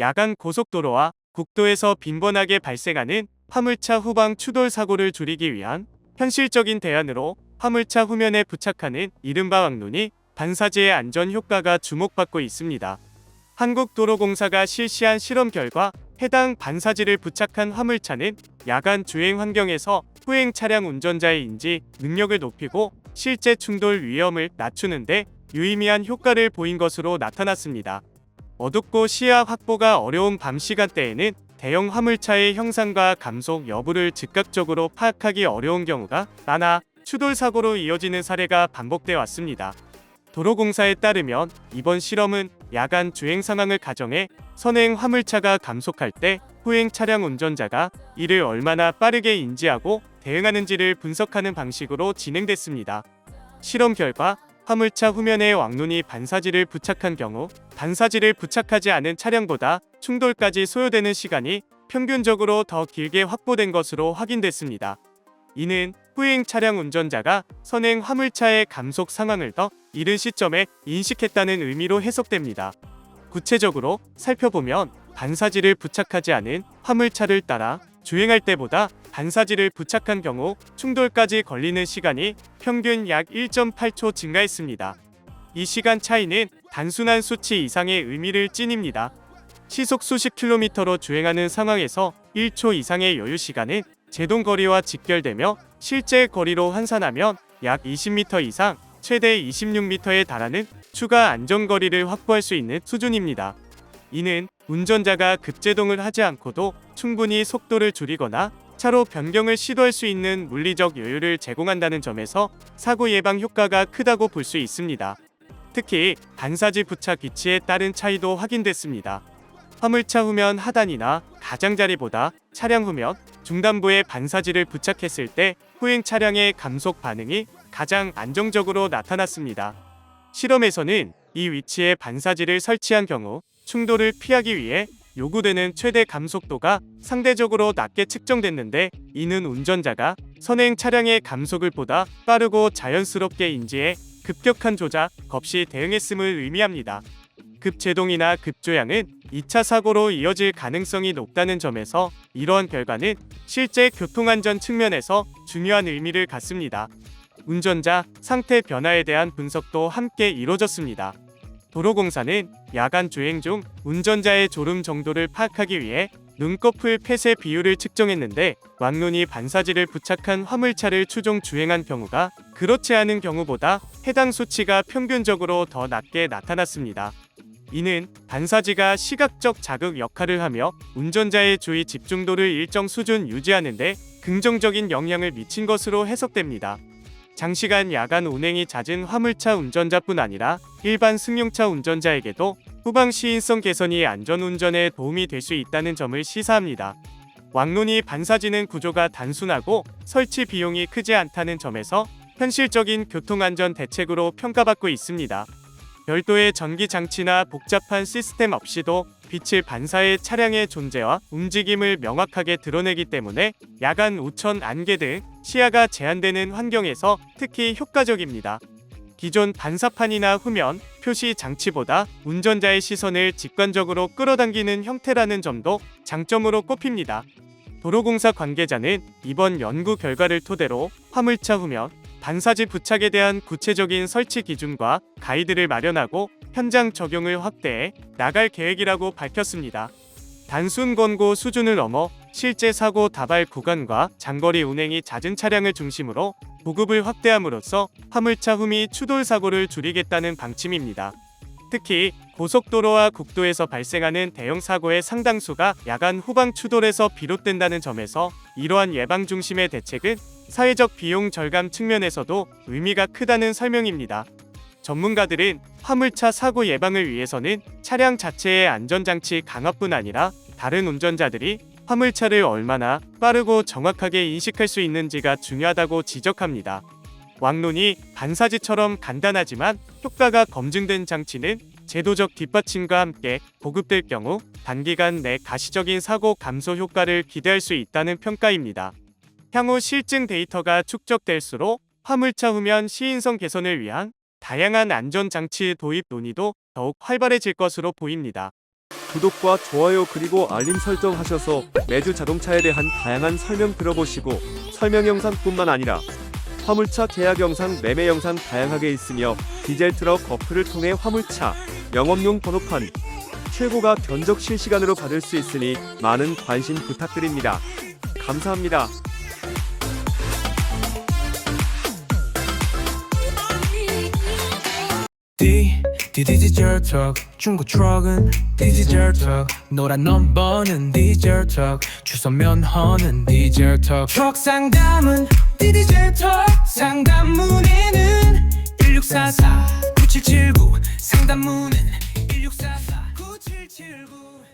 야간 고속도로와 국도에서 빈번하게 발생하는 화물차 후방 추돌 사고를 줄이기 위한 현실적인 대안으로 화물차 후면에 부착하는 이른바 왕눈이 반사지의 안전 효과가 주목받고 있습니다. 한국도로공사가 실시한 실험 결과 해당 반사지를 부착한 화물차는 야간 주행 환경에서 후행 차량 운전자의 인지 능력을 높이고 실제 충돌 위험을 낮추는 데 유의미한 효과를 보인 것으로 나타났습니다. 어둡고 시야 확보가 어려운 밤 시간대에는 대형 화물차의 형상과 감속 여부를 즉각적으로 파악하기 어려운 경우가 많아 추돌 사고로 이어지는 사례가 반복돼 왔습니다. 도로공사에 따르면 이번 실험은 야간 주행 상황을 가정해 선행 화물차가 감속할 때 후행 차량 운전자가 이를 얼마나 빠르게 인지하고 대응하는지를 분석하는 방식으로 진행됐습니다. 실험 결과 화물차 후면에 왕눈이 반사지를 부착한 경우 반사지를 부착하지 않은 차량보다 충돌까지 소요되는 시간이 평균적으로 더 길게 확보된 것으로 확인됐습니다. 이는 후행 차량 운전자가 선행 화물차의 감속 상황을 더 이른 시점에 인식했다는 의미로 해석됩니다. 구체적으로 살펴보면 반사지를 부착하지 않은 화물차를 따라 주행할 때보다 반사지를 부착한 경우 충돌까지 걸리는 시간이 평균 약 1.8초 증가했습니다. 이 시간 차이는 단순한 수치 이상의 의미를 지닙니다. 시속 수십 킬로미터로 주행하는 상황에서 1초 이상의 여유 시간은 제동 거리와 직결되며 실제 거리로 환산하면 약 20m 이상, 최대 26m에 달하는 추가 안전거리를 확보할 수 있는 수준입니다. 이는 운전자가 급제동을 하지 않고도 충분히 속도를 줄이거나 차로 변경을 시도할 수 있는 물리적 여유를 제공한다는 점에서 사고 예방 효과가 크다고 볼 수 있습니다. 특히 반사지 부착 위치에 따른 차이도 확인됐습니다. 화물차 후면 하단이나 가장자리보다 차량 후면 중단부에 반사지를 부착했을 때 후행 차량의 감속 반응이 가장 안정적으로 나타났습니다. 실험에서는 이 위치에 반사지를 설치한 경우 충돌을 피하기 위해 요구되는 최대 감속도가 상대적으로 낮게 측정됐는데, 이는 운전자가 선행 차량의 감속을 보다 빠르고 자연스럽게 인지해 급격한 조작 없이 대응했음을 의미합니다. 급제동이나 급조양은 2차 사고로 이어질 가능성이 높다는 점에서 이러한 결과는 실제 교통안전 측면에서 중요한 의미를 갖습니다. 운전자 상태 변화에 대한 분석도 함께 이뤄졌습니다. 도로공사는 야간 주행 중 운전자의 졸음 정도를 파악하기 위해 눈꺼풀 폐쇄 비율을 측정했는데, 왕눈이 반사지를 부착한 화물차를 추종 주행한 경우가 그렇지 않은 경우보다 해당 수치가 평균적으로 더 낮게 나타났습니다. 이는 반사지가 시각적 자극 역할을 하며 운전자의 주의 집중도를 일정 수준 유지하는 데 긍정적인 영향을 미친 것으로 해석됩니다. 장시간 야간 운행이 잦은 화물차 운전자뿐 아니라 일반 승용차 운전자에게도 후방 시인성 개선이 안전운전에 도움이 될 수 있다는 점을 시사합니다. 왕눈이 반사지는 구조가 단순하고 설치 비용이 크지 않다는 점에서 현실적인 교통안전 대책으로 평가받고 있습니다. 별도의 전기 장치나 복잡한 시스템 없이도 빛을 반사해 차량의 존재와 움직임을 명확하게 드러내기 때문에 야간 우천 안개 등 시야가 제한되는 환경에서 특히 효과적입니다. 기존 반사판이나 후면 표시 장치보다 운전자의 시선을 직관적으로 끌어당기는 형태라는 점도 장점으로 꼽힙니다. 도로공사 관계자는 이번 연구 결과를 토대로 화물차 후면 반사지 부착에 대한 구체적인 설치 기준과 가이드를 마련하고 현장 적용을 확대해 나갈 계획이라고 밝혔습니다. 단순 권고 수준을 넘어 실제 사고 다발 구간과 장거리 운행이 잦은 차량을 중심으로 보급을 확대함으로써 화물차 후미 추돌 사고를 줄이겠다는 방침입니다. 특히 고속도로와 국도에서 발생하는 대형 사고의 상당수가 야간 후방 추돌에서 비롯된다는 점에서 이러한 예방 중심의 대책은 사회적 비용 절감 측면에서도 의미가 크다는 설명입니다. 전문가들은 화물차 사고 예방을 위해서는 차량 자체의 안전장치 강화뿐 아니라 다른 운전자들이 화물차를 얼마나 빠르고 정확하게 인식할 수 있는지가 중요하다고 지적합니다. 왕눈이 반사지처럼 간단하지만 효과가 검증된 장치는 제도적 뒷받침과 함께 보급될 경우 단기간 내 가시적인 사고 감소 효과를 기대할 수 있다는 평가입니다. 향후 실증 데이터가 축적될수록 화물차 후면 시인성 개선을 위한 다양한 안전장치 도입 논의도 더욱 활발해질 것으로 보입니다. 구독과 좋아요 그리고 알림 설정하셔서 매주 자동차에 대한 다양한 설명 들어보시고 설명 영상뿐만 아니라 화물차 계약 영상, 매매 영상 다양하게 있으며 디젤 트럭 어플을 통해 화물차 영업용 번호판 최고가 견적 실시간으로 받을 수 있으니 많은 관심 부탁드립니다. 감사합니다. 디젤 트럭 중고 트럭은 디젤 트럭 노란 넘버는 디젤 트럭 주소 면허는 디젤 트럭 상담은 디젤 트럭 상담 문의는 1644 9779 상담 문의는 1644 9779